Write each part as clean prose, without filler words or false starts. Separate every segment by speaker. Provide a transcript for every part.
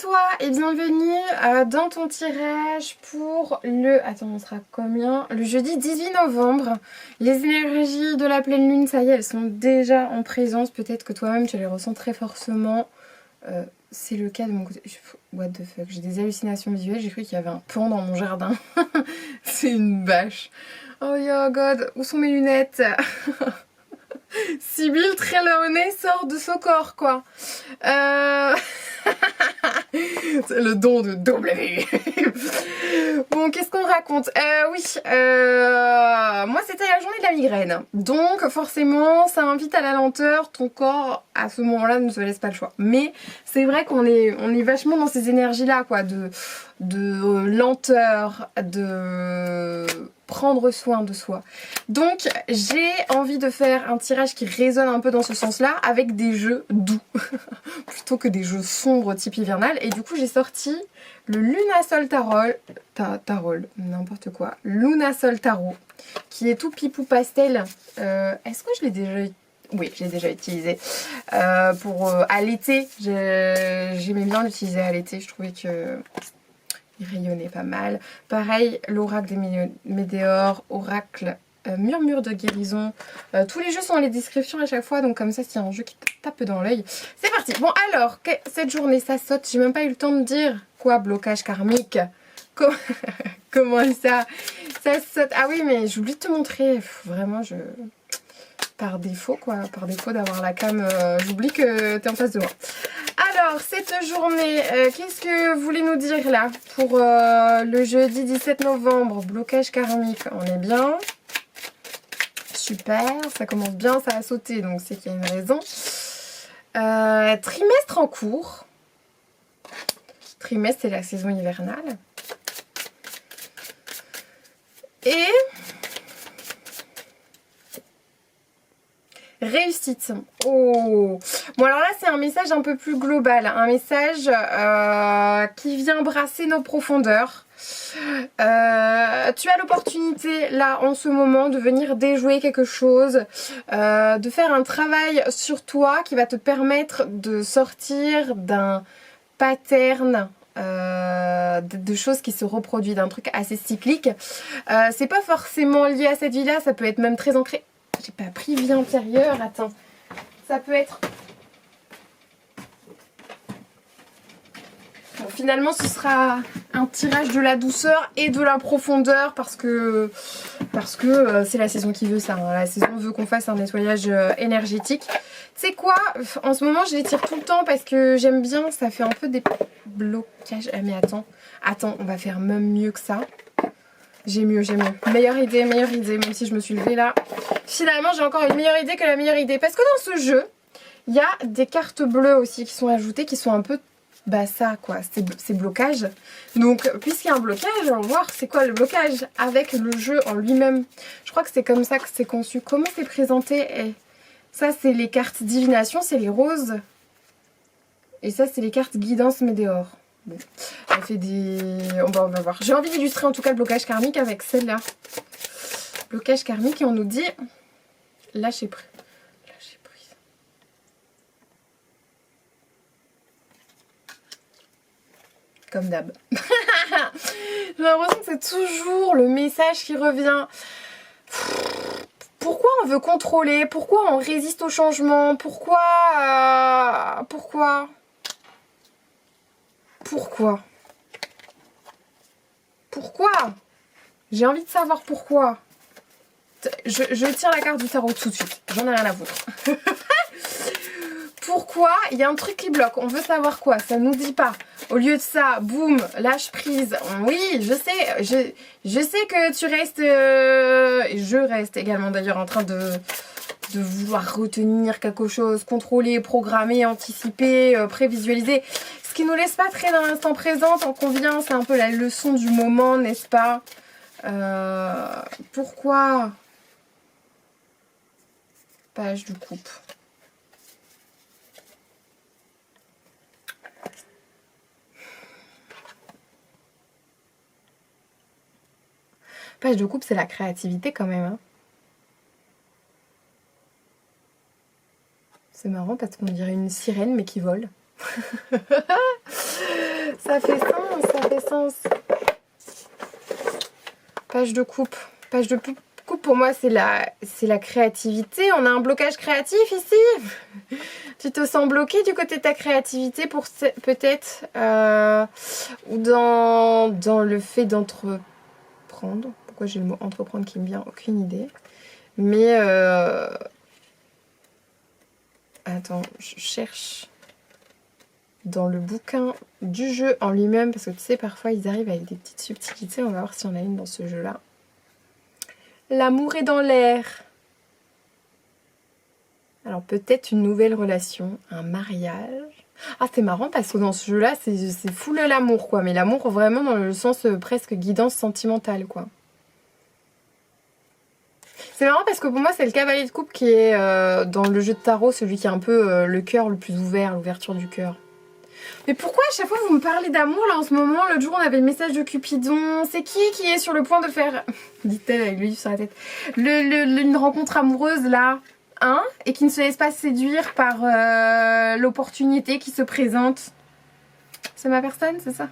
Speaker 1: toi et bienvenue dans ton tirage pour le... Attends, on sera combien? Le jeudi 18 novembre. Les énergies de la pleine lune, ça y est, elles sont déjà en présence. Peut-être que toi-même tu les ressens très fortement. C'est le cas de mon côté. What the fuck, j'ai des hallucinations visuelles. J'ai cru qu'il y avait un pan dans mon jardin. C'est une bâche. Oh yo god, où sont mes lunettes? Sibylle Trelawney sort de son corps, quoi. C'est le don de W. Bon, qu'est-ce qu'on raconte? Oui, moi c'était la journée de la migraine. Donc forcément, ça invite à la lenteur. Ton corps, à ce moment-là, ne se laisse pas le choix. Mais c'est vrai qu'on est vachement dans ces énergies-là, quoi. De lenteur, de prendre soin de soi. Donc j'ai envie de faire un tirage qui résonne un peu dans ce sens-là avec des jeux doux plutôt que des jeux sombres type hivernal. Et du coup j'ai sorti le Lunasol Tarot, n'importe quoi, Lunasol Tarot, qui est tout pipou pastel. Est-ce que je l'ai déjà... Oui, je l'ai déjà utilisé pour à l'été. J'aimais bien l'utiliser à l'été, je trouvais que il rayonnait pas mal. Pareil, l'oracle des météores, oracle, murmure de guérison. Tous les jeux sont dans les descriptions à chaque fois, donc comme ça, s'il y a un jeu qui te tape dans l'œil, c'est parti. Bon alors, cette journée, ça saute. J'ai même pas eu le temps de dire quoi, blocage karmique. Comment ça saute? Ah oui, mais j'oublie de te montrer. Vraiment, par défaut, quoi. Par défaut d'avoir la cam, j'oublie que t'es en face de moi. Alors, cette journée, qu'est-ce que vous voulez nous dire là pour le jeudi 17 novembre? Blocage karmique, on est bien. Super, ça commence bien, ça a sauté, donc c'est qu'il y a une raison. Trimestre en cours. Trimestre, c'est la saison hivernale. Et... réussite. Oh. Bon alors là c'est un message un peu plus global, un message qui vient brasser nos profondeurs. Tu as l'opportunité là en ce moment de venir déjouer quelque chose, de faire un travail sur toi qui va te permettre de sortir d'un pattern de choses qui se reproduisent, d'un truc assez cyclique. C'est pas forcément lié à cette vie là, ça peut être même très ancré. J'ai pas pris vie intérieure, attends. Ça peut être... Bon, finalement, ce sera un tirage de la douceur et de la profondeur parce que c'est la saison qui veut ça. Hein. La saison veut qu'on fasse un nettoyage énergétique. Tu sais quoi? En ce moment, je les tire tout le temps parce que j'aime bien. Ça fait un peu des blocages. Ah mais attends, on va faire même mieux que ça. J'ai mieux. Meilleure idée, même si je me suis levée là. Finalement, j'ai encore une meilleure idée que la meilleure idée. Parce que dans ce jeu, il y a des cartes bleues aussi qui sont ajoutées, qui sont un peu... bah ça quoi, c'est blocage. Donc, puisqu'il y a un blocage, on va voir c'est quoi le blocage avec le jeu en lui-même. Je crois que c'est comme ça que c'est conçu. Comment c'est présenté? Et ça, c'est les cartes divination, c'est les roses. Et ça, c'est les cartes guidance météore. Bon, elle fait des... on va voir. J'ai envie d'illustrer en tout cas le blocage karmique avec celle-là. Blocage karmique et on nous dit lâcher prise. Comme d'hab. J'ai l'impression que c'est toujours le message qui revient. Pourquoi on veut contrôler? Pourquoi on résiste au changement? Pourquoi j'ai envie de savoir pourquoi. Je tire la carte du tarot tout de suite. J'en ai rien à foutre. Pourquoi il y a un truc qui bloque? On veut savoir quoi? Ça nous dit pas. Au lieu de ça, boum, lâche prise. Oui, je sais que tu restes... et je reste également d'ailleurs en train de vouloir retenir quelque chose, contrôler, programmer, anticiper, prévisualiser. Ce qui nous laisse pas très dans l'instant présent, tant qu'on vient, c'est un peu la leçon du moment, n'est-ce pas? Pourquoi? Page de coupe. Page de coupe, c'est la créativité quand même. Hein. C'est marrant parce qu'on dirait une sirène mais qui vole. Ça fait sens, ça fait sens. Page de coupe. Page de coupe, pour moi, c'est la créativité. On a un blocage créatif ici. Tu te sens bloqué du côté de ta créativité pour peut-être ou dans le fait d'entreprendre. Pourquoi j'ai le mot entreprendre qui me vient? Aucune idée. Mais attends, je cherche dans le bouquin du jeu en lui-même, parce que tu sais, parfois ils arrivent avec des petites subtilités. On va voir si on a une dans ce jeu-là. L'amour est dans l'air. Alors peut-être une nouvelle relation, un mariage. Ah, c'est marrant parce que dans ce jeu-là, c'est full l'amour, quoi. Mais l'amour vraiment dans le sens presque guidance sentimentale, quoi. C'est marrant parce que pour moi, c'est le cavalier de coupe qui est dans le jeu de tarot, celui qui a un peu le cœur le plus ouvert, l'ouverture du cœur. Mais pourquoi à chaque fois vous me parlez d'amour là en ce moment? L'autre jour on avait le message de Cupidon. C'est qui est sur le point de faire, dit-elle avec lui sur la tête, une rencontre amoureuse là, hein? Et qui ne se laisse pas séduire par l'opportunité qui se présente. C'est ma personne, c'est ça?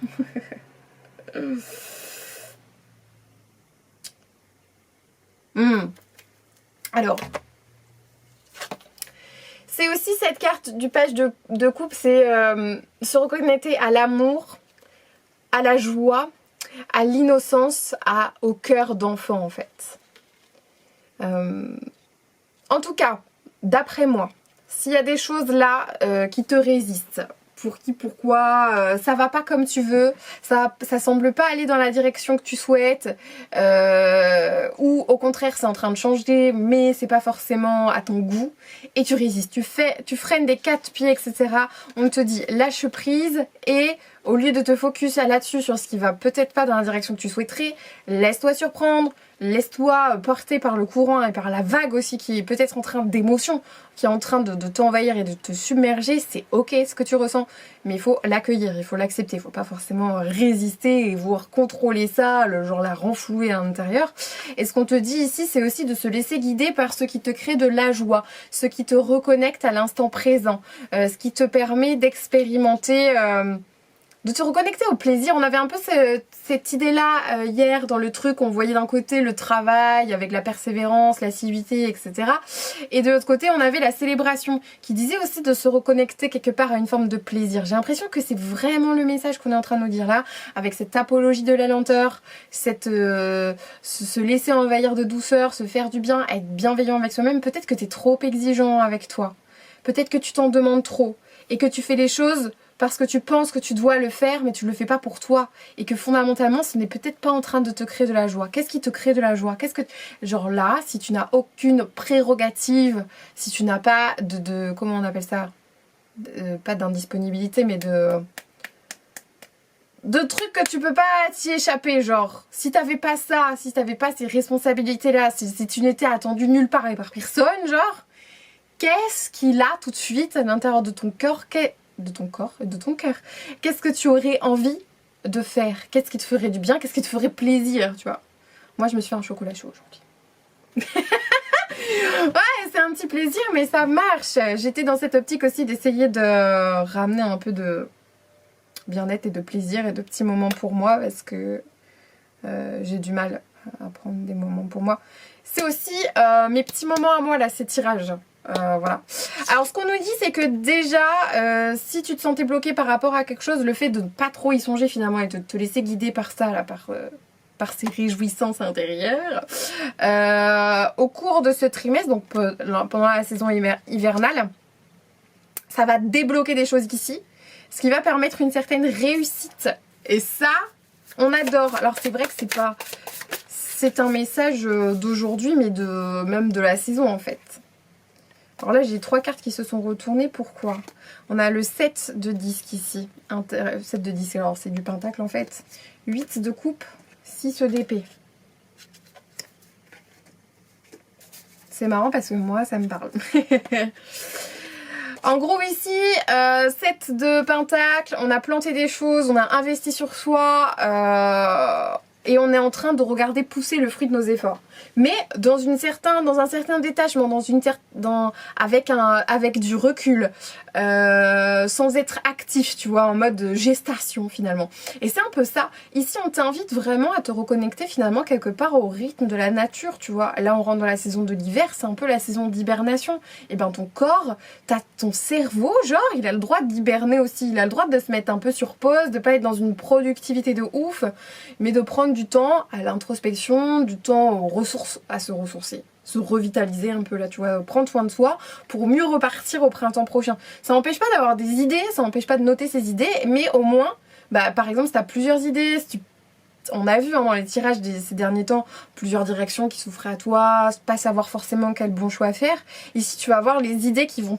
Speaker 1: Alors, c'est aussi cette carte du page de coupe, c'est se reconnecter à l'amour, à la joie, à l'innocence, au cœur d'enfant en fait. En tout cas, d'après moi, s'il y a des choses là qui te résistent, pourquoi ça va pas comme tu veux, ça semble pas aller dans la direction que tu souhaites, ou au contraire c'est en train de changer mais c'est pas forcément à ton goût, et tu résistes, tu freines des 4 pieds, etc. On te dit lâche prise, et au lieu de te focus là-dessus sur ce qui va peut-être pas dans la direction que tu souhaiterais, laisse-toi surprendre, laisse-toi porter par le courant et par la vague aussi qui est peut-être en train d'émotion, qui est en train de t'envahir et de te submerger. C'est ok ce que tu ressens, mais il faut l'accueillir, il faut l'accepter, il faut pas forcément résister et vouloir contrôler ça, genre la renflouer à l'intérieur. Et ce qu'on te dit ici, c'est aussi de se laisser guider par ce qui te crée de la joie, ce qui te reconnecte à l'instant présent, ce qui te permet d'expérimenter... de te reconnecter au plaisir. On avait un peu cette idée-là hier dans le truc. On voyait d'un côté le travail avec la persévérance, l'assiduité, etc. Et de l'autre côté, on avait la célébration qui disait aussi de se reconnecter quelque part à une forme de plaisir. J'ai l'impression que c'est vraiment le message qu'on est en train de nous dire là, avec cette apologie de la lenteur, se laisser envahir de douceur, se faire du bien, être bienveillant avec soi-même. Peut-être que tu es trop exigeant avec toi. Peut-être que tu t'en demandes trop et que tu fais les choses parce que tu penses que tu dois le faire, mais tu le fais pas pour toi. Et que fondamentalement, ce n'est peut-être pas en train de te créer de la joie. Qu'est-ce qui te crée de la joie? Genre là, si tu n'as aucune prérogative, si tu n'as pas comment on appelle ça? Pas d'indisponibilité, mais de trucs que tu peux pas t'y échapper, genre. Si t'avais pas ça, si t'avais pas ces responsabilités-là, si tu n'étais attendu nulle part et par personne, genre, qu'est-ce qu'il a tout de suite à l'intérieur de ton cœur, de ton corps et de ton cœur? Qu'est-ce que tu aurais envie de faire? Qu'est-ce qui te ferait du bien? Qu'est-ce qui te ferait plaisir, tu vois? Moi, je me suis fait un chocolat chaud aujourd'hui. Ouais, c'est un petit plaisir, mais ça marche. J'étais dans cette optique aussi d'essayer de ramener un peu de bien-être et de plaisir et de petits moments pour moi, parce que j'ai du mal à prendre des moments pour moi. C'est aussi mes petits moments à moi là, ces tirages. Voilà. Alors ce qu'on nous dit, c'est que déjà si tu te sentais bloqué par rapport à quelque chose, le fait de ne pas trop y songer finalement et de te laisser guider par ça là, par ces réjouissances intérieures, au cours de ce trimestre, donc pendant la saison hivernale, ça va débloquer des choses ici, ce qui va permettre une certaine réussite, et ça on adore. Alors c'est vrai que c'est un message d'aujourd'hui, mais même de la saison en fait. Alors là, j'ai 3 cartes qui se sont retournées. Pourquoi? On a le 7 de disque ici. 7 de disque, alors c'est du pentacle en fait. 8 de coupe, 6 d'épée. C'est marrant parce que moi, ça me parle. En gros ici, 7 de pentacle, on a planté des choses, on a investi sur soi. et on est en train de regarder pousser le fruit de nos efforts. Mais dans un certain détachement, avec du recul, sans être actif, tu vois, en mode gestation finalement. Et c'est un peu ça. Ici, on t'invite vraiment à te reconnecter finalement quelque part au rythme de la nature, tu vois. Là, on rentre dans la saison de l'hiver, c'est un peu la saison d'hibernation. Et ben ton corps, ton cerveau, genre, il a le droit d'hiberner aussi. Il a le droit de se mettre un peu sur pause, de pas être dans une productivité de ouf, mais de prendre du temps à l'introspection, du temps aux ressources, à se ressourcer, se revitaliser un peu là, tu vois, prendre soin de soi pour mieux repartir au printemps prochain. Ça n'empêche pas d'avoir des idées, ça n'empêche pas de noter ses idées, mais au moins, bah, par exemple, si tu as plusieurs idées, si on a vu dans les tirages ces derniers temps plusieurs directions qui s'offraient à toi, pas savoir forcément quel bon choix faire. Ici, tu vas avoir les idées qui vont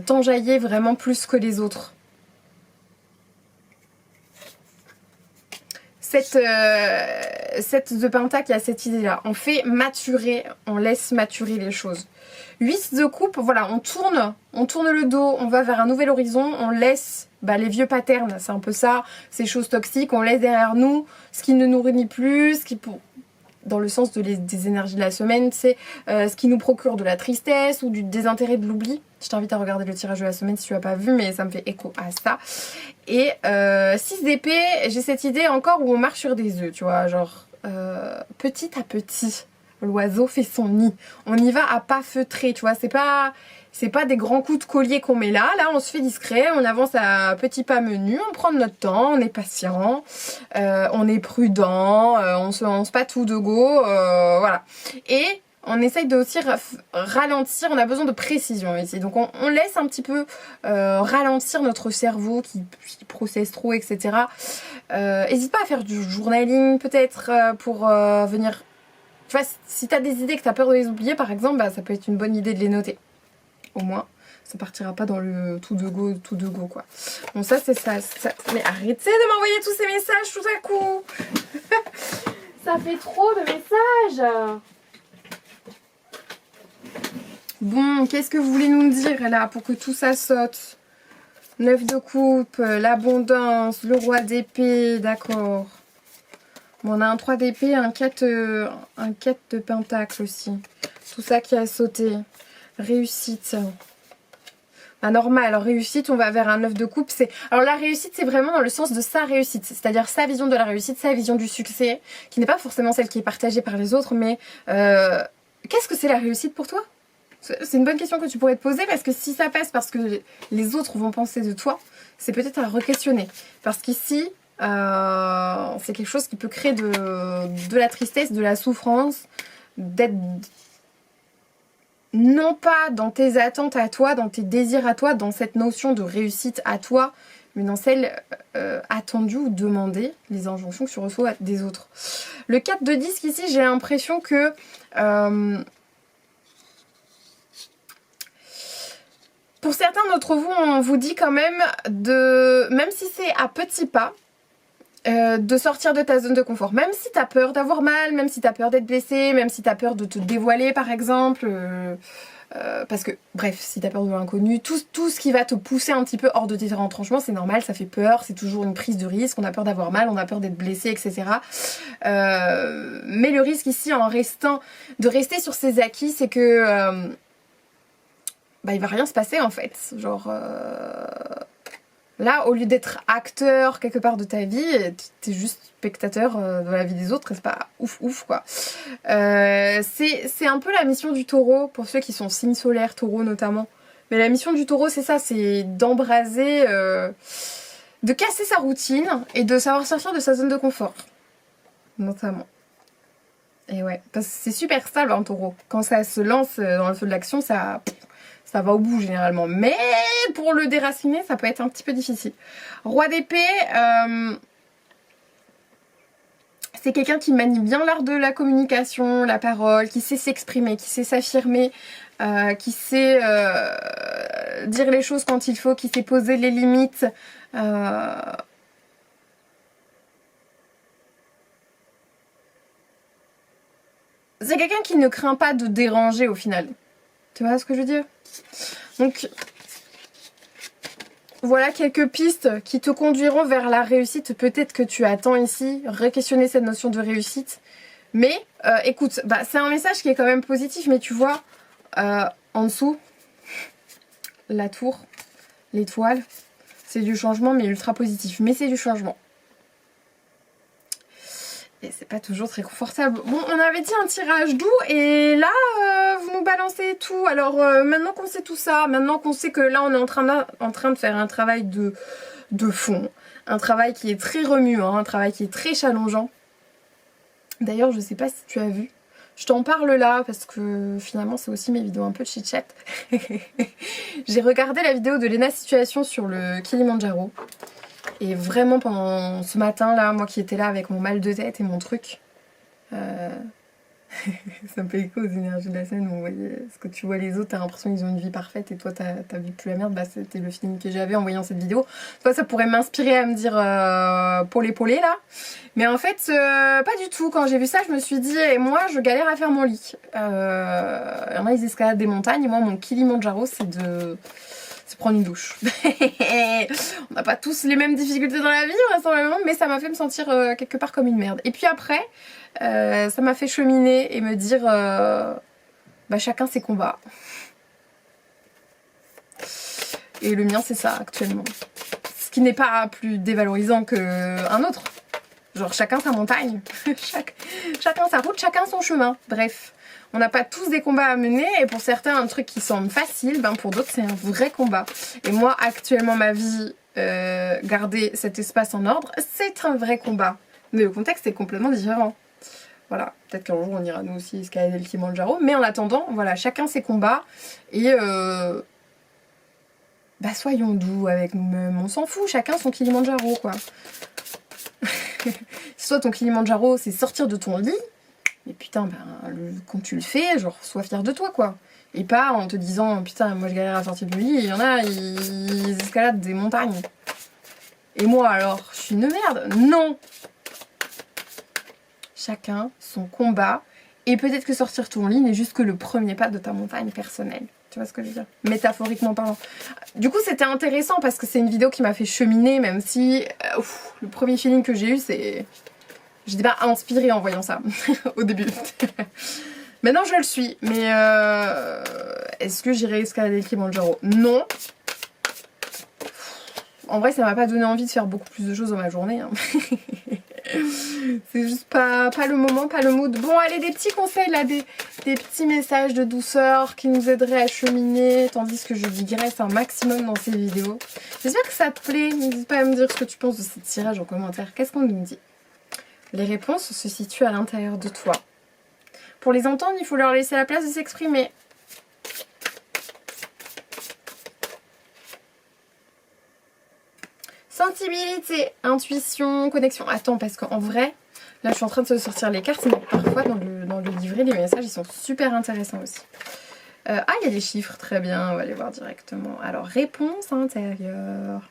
Speaker 1: t'enjailler vraiment plus que les autres. Cette de Pentacle, il y a cette idée-là. On fait maturer, on laisse maturer les choses. 8 de coupe, voilà, on tourne le dos, on va vers un nouvel horizon, on laisse les vieux patterns, c'est un peu ça, ces choses toxiques, on laisse derrière nous ce qui ne nous réunit plus, dans le sens des énergies de la semaine, c'est ce qui nous procure de la tristesse ou du désintérêt, de l'oubli. Je t'invite à regarder le tirage de la semaine si tu l'as pas vu, mais ça me fait écho à ça. Et 6 d'épée, j'ai cette idée encore où on marche sur des œufs, tu vois, genre petit à petit, l'oiseau fait son nid. On y va à pas feutrer, tu vois, c'est pas des grands coups de collier qu'on met là. Là, on se fait discret, on avance à petits pas menus, on prend notre temps, on est patient, on est prudent, on se lance pas tout de go, voilà. Et on essaye de aussi ralentir, on a besoin de précision ici. Donc on laisse un petit peu ralentir notre cerveau qui processe trop, etc. N'hésite pas à faire du journaling peut-être pour venir... Tu vois, si t'as des idées que t'as peur de les oublier par exemple, ça peut être une bonne idée de les noter. Au moins, ça partira pas dans le tout de go quoi. Bon, ça c'est ça. Mais arrêtez de m'envoyer tous ces messages tout à coup. Ça fait trop de messages. Bon, qu'est-ce que vous voulez nous dire là pour que tout ça saute? 9 de coupe, l'abondance, le roi d'épée, d'accord. Bon, on a un 3 d'épée, un 4 de pentacle aussi. Tout ça qui a sauté. Réussite. Normal, alors réussite, on va vers un 9 de coupe. Alors la réussite, c'est vraiment dans le sens de sa réussite. C'est-à-dire sa vision de la réussite, sa vision du succès, qui n'est pas forcément celle qui est partagée par les autres, mais qu'est-ce que c'est la réussite pour toi? C'est une bonne question que tu pourrais te poser, parce que si ça passe parce que les autres vont penser de toi, c'est peut-être à re-questionner. Parce qu'ici, c'est quelque chose qui peut créer de la tristesse, de la souffrance, d'être non pas dans tes attentes à toi, dans tes désirs à toi, dans cette notion de réussite à toi, mais dans celle attendue ou demandée, les injonctions que tu reçois des autres. Le 4 de disque ici, j'ai l'impression que... pour certains d'entre vous, on vous dit quand même même si c'est à petits pas, de sortir de ta zone de confort. Même si t'as peur d'avoir mal, même si t'as peur d'être blessé, même si t'as peur de te dévoiler par exemple. Parce que, bref, si t'as peur de l'inconnu, tout ce qui va te pousser un petit peu hors de tes retranchements, c'est normal, ça fait peur, c'est toujours une prise de risque, on a peur d'avoir mal, on a peur d'être blessé, etc. Mais le risque ici, de rester sur ses acquis, c'est que... il va rien se passer en fait. Genre là, au lieu d'être acteur quelque part de ta vie, t'es juste spectateur de la vie des autres et c'est pas ouf quoi. C'est un peu la mission du taureau pour ceux qui sont signe solaire, taureau notamment. Mais la mission du taureau, c'est ça, c'est d'embraser, de casser sa routine et de savoir sortir de sa zone de confort. Notamment. Et ouais, parce que c'est super stable un taureau. Quand ça se lance dans le feu de l'action, ça va au bout généralement. Mais pour le déraciner, ça peut être un petit peu difficile. Roi d'épée, c'est quelqu'un qui manie bien l'art de la communication, la parole, qui sait s'exprimer, qui sait s'affirmer, qui sait dire les choses quand il faut, qui sait poser les limites. C'est quelqu'un qui ne craint pas de déranger au final. Tu vois ce que je veux dire? Donc, voilà quelques pistes qui te conduiront vers la réussite. Peut-être que tu attends ici, re-questionner cette notion de réussite. Mais écoute, bah, c'est un message qui est quand même positif, mais tu vois, en dessous, la tour, l'étoile, c'est du changement, mais ultra positif. Mais c'est du changement. Et c'est pas toujours très confortable. Bon, on avait dit un tirage doux, et là, vous nous balancez tout. Alors, maintenant qu'on sait tout ça, maintenant qu'on sait que là, on est en train de faire un travail de fond, un travail qui est très remuant, un travail qui est très challengeant. D'ailleurs, je sais pas si tu as vu, je t'en parle là parce que finalement c'est aussi mes vidéos un peu de chit-chat. J'ai regardé la vidéo de Lena Situation sur le Kilimandjaro. Et vraiment pendant ce matin là, moi qui étais là avec mon mal de tête et mon truc, ça me fait écho aux énergies de la scène où on voyait ce que tu vois les autres, t'as l'impression qu'ils ont une vie parfaite et toi t'as vu plus la merde. Bah c'était le feeling que j'avais en voyant cette vidéo. Toi ça pourrait m'inspirer à me dire polé là. Mais en fait pas du tout. Quand j'ai vu ça je me suis dit, et moi je galère à faire mon lit. Il y en a ils escaladent des montagnes, et moi mon Kilimandjaro c'est de prendre une douche. On n'a pas tous les mêmes difficultés dans la vie vraisemblablement, mais ça m'a fait me sentir quelque part comme une merde. Et puis après ça m'a fait cheminer et me dire bah chacun ses combats. Et le mien c'est ça actuellement. Ce qui n'est pas plus dévalorisant qu'un autre. Genre chacun sa montagne, chacun sa route, chacun son chemin. Bref, on n'a pas tous des combats à mener, et pour certains un truc qui semble facile, ben pour d'autres c'est un vrai combat. Et moi actuellement ma vie, garder cet espace en ordre, c'est un vrai combat. Mais le contexte est complètement différent. Voilà, peut-être qu'un jour on ira nous aussi escalader le Kilimandjaro, mais en attendant, voilà, chacun ses combats, et bah soyons doux avec nous-mêmes, on s'en fout, chacun son Kilimandjaro quoi. Soit ton Kilimandjaro c'est sortir de ton lit, mais putain ben, quand tu le fais, genre sois fier de toi quoi. Et pas en te disant putain moi je galère à sortir du lit, il y en a ils escaladent des montagnes. Et moi alors, je suis une merde? Non! Chacun son combat, et peut-être que sortir ton lit n'est juste que le premier pas de ta montagne personnelle. Tu vois ce que je veux dire? Métaphoriquement parlant. Du coup c'était intéressant parce que c'est une vidéo qui m'a fait cheminer, même si le premier feeling que j'ai eu c'est... J'étais pas inspirée en voyant ça au début. Maintenant je le suis, mais est-ce que j'irai escalader le Kilimandjaro? Non. En vrai ça m'a pas donné envie de faire beaucoup plus de choses dans ma journée. Hein. C'est juste pas le moment, pas le mood. Bon allez, des petits conseils là, des petits messages de douceur qui nous aideraient à cheminer, tandis que je digresse un maximum dans ces vidéos. J'espère que ça te plaît, n'hésite pas à me dire ce que tu penses de ce tirage en commentaire. Qu'est-ce qu'on nous dit? Les réponses se situent à l'intérieur de toi. Pour les entendre, il faut leur laisser la place de s'exprimer. Sensibilité, intuition, connexion. Attends, parce qu'en vrai, là je suis en train de se sortir les cartes, mais parfois dans le livret, les messages ils sont super intéressants aussi. Ah, il y a des chiffres, très bien, on va les voir directement. Alors, réponse intérieure.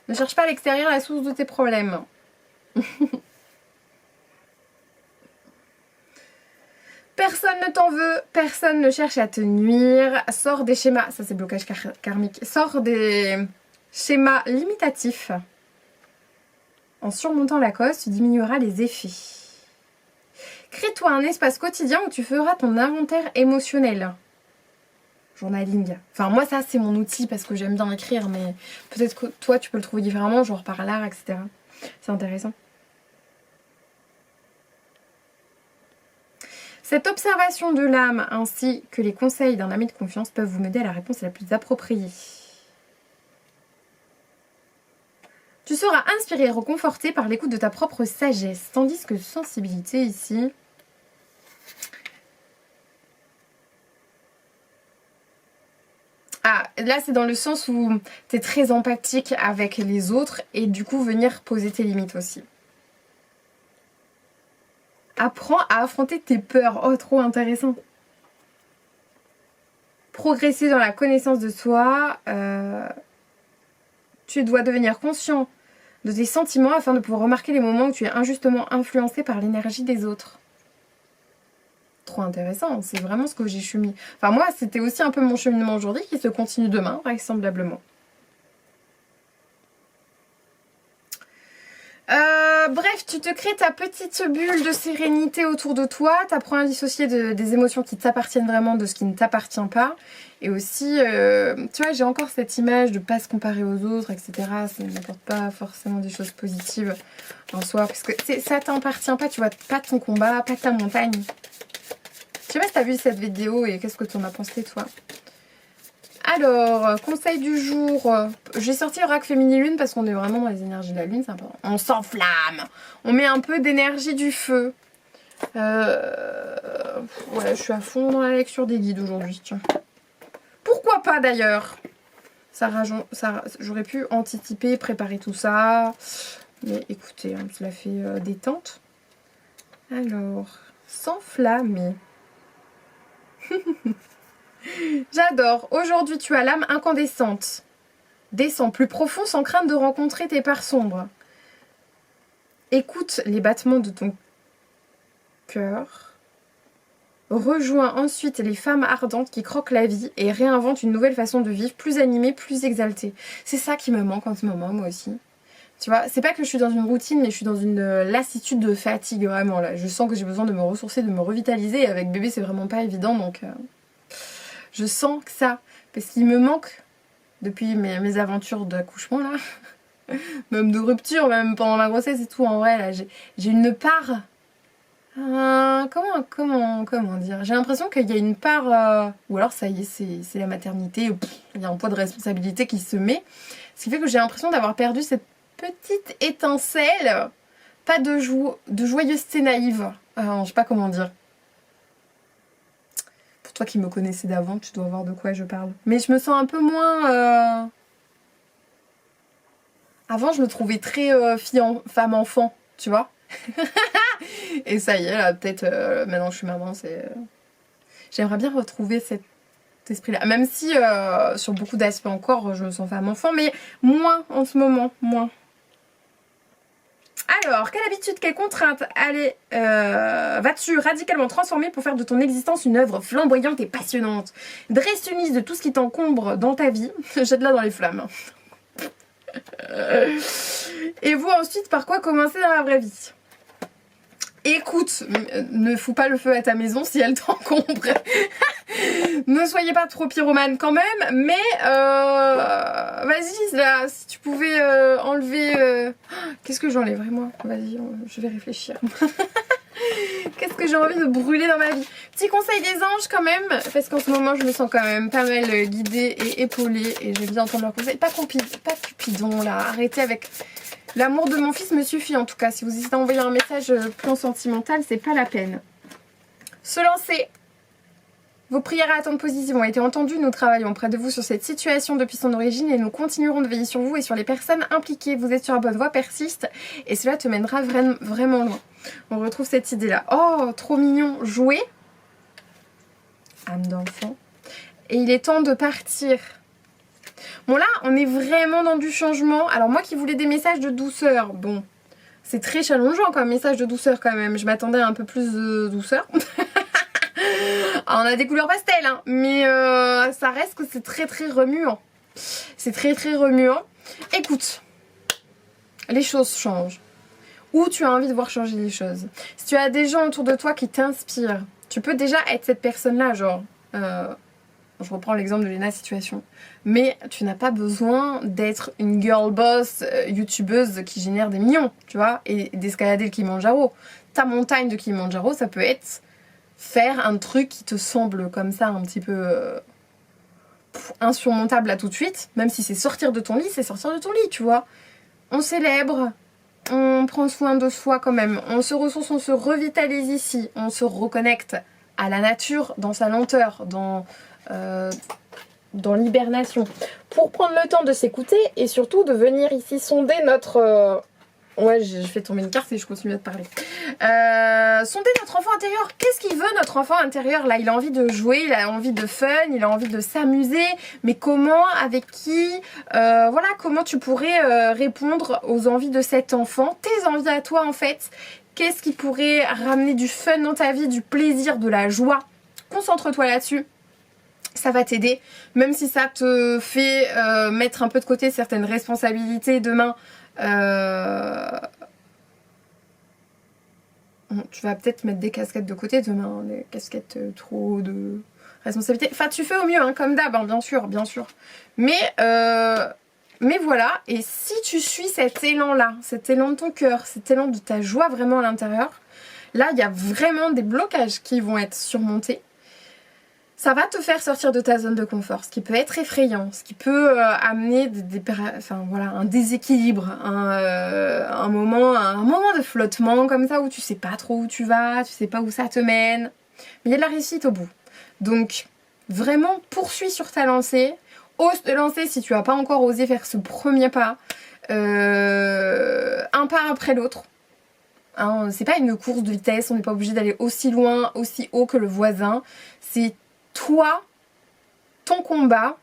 Speaker 1: Ne cherche pas à l'extérieur la source de tes problèmes. Personne ne t'en veut, personne ne cherche à te nuire. Sors des schémas, ça c'est blocage karmique. Sors des schémas limitatifs. En surmontant la cause, tu diminueras les effets. Crée-toi un espace quotidien où tu feras ton inventaire émotionnel. Journaling. Enfin moi ça c'est mon outil parce que j'aime bien écrire, mais peut-être que toi tu peux le trouver différemment, genre par l'art, etc. C'est intéressant. Cette observation de l'âme ainsi que les conseils d'un ami de confiance peuvent vous mener à la réponse la plus appropriée. Tu seras inspiré et réconforté par l'écoute de ta propre sagesse, tandis que sensibilité ici... Ah, là c'est dans le sens où tu es très empathique avec les autres et du coup venir poser tes limites aussi. Apprends à affronter tes peurs. Oh, trop intéressant. Progresser dans la connaissance de soi. Tu dois devenir conscient de tes sentiments afin de pouvoir remarquer les moments où tu es injustement influencé par l'énergie des autres. trop intéressant. C'est vraiment ce que j'ai cheminé. Enfin moi, c'était aussi un peu mon cheminement aujourd'hui qui se continue demain, vraisemblablement. Bref, tu te crées ta petite bulle de sérénité autour de toi, t'apprends à dissocier des émotions qui t'appartiennent vraiment de ce qui ne t'appartient pas. Et aussi, tu vois, j'ai encore cette image de pas se comparer aux autres, etc. Ça n'apporte pas forcément des choses positives en soi, parce que ça t'appartient pas, tu vois, pas ton combat, pas ta montagne. Je sais pas si t'as vu cette vidéo et qu'est-ce que t'en as pensé, toi? Alors, conseil du jour, j'ai sorti le rack féminine parce qu'on est vraiment dans les énergies de la lune, c'est important. On s'enflamme, on met un peu d'énergie du feu. Ouais, je suis à fond dans la lecture des guides aujourd'hui, tiens. Pourquoi pas d'ailleurs? J'aurais pu anticiper, préparer tout ça. Mais écoutez, on se la fait détente. Alors, s'enflammer. J'adore. Aujourd'hui, tu as l'âme incandescente. Descends plus profond sans crainte de rencontrer tes parts sombres. Écoute les battements de ton cœur. Rejoins ensuite les femmes ardentes qui croquent la vie et réinventent une nouvelle façon de vivre, plus animée, plus exaltée. C'est ça qui me manque en ce moment, moi aussi. Tu vois, c'est pas que je suis dans une routine, mais je suis dans une lassitude de fatigue, vraiment, là. Je sens que j'ai besoin de me ressourcer, de me revitaliser. Et avec bébé, c'est vraiment pas évident, donc... Je sens que ça, parce qu'il me manque, depuis mes aventures d'accouchement là, même de rupture, même pendant ma grossesse et tout, en vrai, là, j'ai une part, comment dire, j'ai l'impression qu'il y a une part, ou alors ça y est, c'est la maternité, il y a un poids de responsabilité qui se met, ce qui fait que j'ai l'impression d'avoir perdu cette petite étincelle, pas de joyeuseté naïve, je sais pas comment dire. Toi qui me connaissais d'avant, tu dois voir de quoi je parle. Mais je me sens un peu moins... Avant, je me trouvais très femme-enfant, tu vois. Et ça y est, là, peut-être, maintenant que je suis maman, c'est... J'aimerais bien retrouver cet esprit-là. Même si, sur beaucoup d'aspects encore, je me sens femme-enfant, mais moins en ce moment, moins. Alors, quelle habitude, quelle contrainte vas-tu radicalement transformer pour faire de ton existence une œuvre flamboyante et passionnante? Dresse une liste de tout ce qui t'encombre dans ta vie. Jette-la dans les flammes. Et vois ensuite par quoi commencer dans la vraie vie. Écoute, ne fous pas le feu à ta maison si elle t'encombre. Ne soyez pas trop pyromane quand même, mais vas-y, là, si tu pouvais enlever... Qu'est-ce que j'enlèverais moi? Vas-y, je vais réfléchir. Qu'est-ce que j'ai envie de brûler dans ma vie? Petit conseil des anges quand même, parce qu'en ce moment je me sens quand même pas mal guidée et épaulée, et j'ai bien entendre leurs conseils. Pas cupidon là, arrêtez avec... L'amour de mon fils me suffit en tout cas. Si vous hésitez à envoyer un message plan sentimental, c'est pas la peine. Se lancer. Vos prières à attendre positive ont été entendues. Nous travaillons près de vous sur cette situation depuis son origine et nous continuerons de veiller sur vous et sur les personnes impliquées. Vous êtes sur la bonne voie, persiste et cela te mènera vraiment loin. On retrouve cette idée-là. Oh, trop mignon. Jouer. Âme d'enfant. Et il est temps de partir. Bon là, on est vraiment dans du changement. Alors moi qui voulais des messages de douceur, bon, c'est très challengeant comme message de douceur quand même. Je m'attendais à un peu plus de douceur. Alors, on a des couleurs pastel, hein, mais ça reste que c'est très remuant. C'est très remuant. Écoute, les choses changent. Où tu as envie de voir changer les choses. Si tu as des gens autour de toi qui t'inspirent, tu peux déjà être cette personne-là, genre... je reprends l'exemple de Lena Situation. Mais tu n'as pas besoin d'être une girl boss youtubeuse qui génère des millions, tu vois, et d'escalader le Kilimanjaro. Ta montagne de Kilimanjaro, ça peut être faire un truc qui te semble comme ça un petit peu insurmontable là tout de suite. Même si c'est sortir de ton lit, c'est sortir de ton lit, tu vois. On célèbre, on prend soin de soi quand même. On se ressource, on se revitalise ici. On se reconnecte à la nature dans sa lenteur, dans l'hibernation, pour prendre le temps de s'écouter et surtout de venir ici sonder notre... Ouais, je fais tomber une carte et je continue à te parler. Sonder notre enfant intérieur. Qu'est-ce qu'il veut notre enfant intérieur là? Il a envie de jouer, il a envie de fun, il a envie de s'amuser. Mais comment? Avec qui? Voilà, comment tu pourrais répondre aux envies de cet enfant? Tes envies à toi en fait. Qu'est-ce qui pourrait ramener du fun dans ta vie, du plaisir, de la joie? Concentre-toi là-dessus. Ça va t'aider, même si ça te fait mettre un peu de côté certaines responsabilités demain. Tu vas peut-être mettre des casquettes de côté demain, des casquettes trop de responsabilités. Enfin, tu fais au mieux, hein, comme d'hab, hein, bien sûr, bien sûr. Mais voilà, et si tu suis cet élan-là, cet élan de ton cœur, cet élan de ta joie vraiment à l'intérieur, là, il y a vraiment des blocages qui vont être surmontés. Ça va te faire sortir de ta zone de confort, ce qui peut être effrayant, ce qui peut amener un déséquilibre, un moment de flottement comme ça où tu sais pas trop où tu vas, tu sais pas où ça te mène. Mais il y a de la réussite au bout. Donc vraiment poursuis sur ta lancée, ose te lancer si tu n'as pas encore osé faire ce premier pas, un pas après l'autre. Hein, c'est pas une course de vitesse, on n'est pas obligé d'aller aussi loin, aussi haut que le voisin. C'est toi, ton combat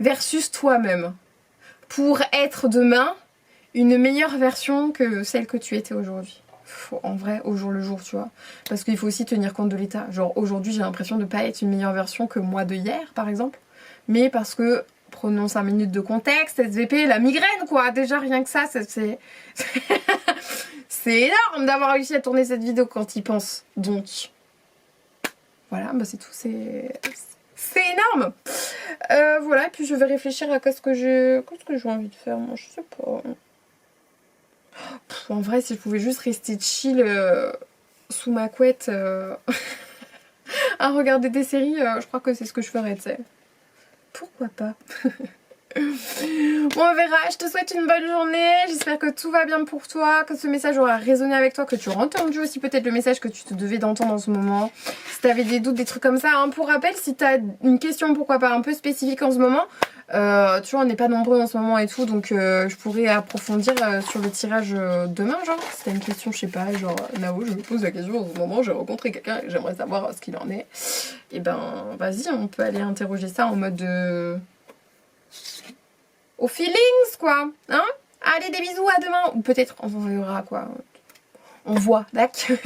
Speaker 1: versus toi-même pour être demain une meilleure version que celle que tu étais aujourd'hui. En vrai, au jour le jour, tu vois. Parce qu'il faut aussi tenir compte de l'état. Genre aujourd'hui, j'ai l'impression de ne pas être une meilleure version que moi de hier, par exemple. Mais parce que, prenons 5 minutes de contexte, SVP, la migraine, quoi. Déjà, rien que ça, c'est... c'est énorme d'avoir réussi à tourner cette vidéo quand il pense. Donc... voilà, bah c'est tout, c'est énorme. Voilà, et puis je vais réfléchir à qu'est-ce que j'ai envie de faire, moi je sais pas. En vrai, si je pouvais juste rester chill sous ma couette à regarder des séries, je crois que c'est ce que je ferais, tu sais. Pourquoi pas. Bon, on verra, je te souhaite une bonne journée, j'espère que tout va bien pour toi, que ce message aura résonné avec toi, que tu auras entendu aussi peut-être le message que tu te devais d'entendre en ce moment. Si tu avais des doutes, des trucs comme ça, hein. Pour rappel, si tu as une question, pourquoi pas un peu spécifique en ce moment, tu vois, on n'est pas nombreux en ce moment et tout, donc je pourrais approfondir sur le tirage demain, genre, si tu as une question, je sais pas, genre, Nao, je me pose la question en ce moment, j'ai rencontré quelqu'un et j'aimerais savoir ce qu'il en est, et ben, vas-y, on peut aller interroger ça en mode au feelings, quoi, hein. Allez, des bisous, à demain. Ou peut-être, on verra, quoi. On voit, d'accord.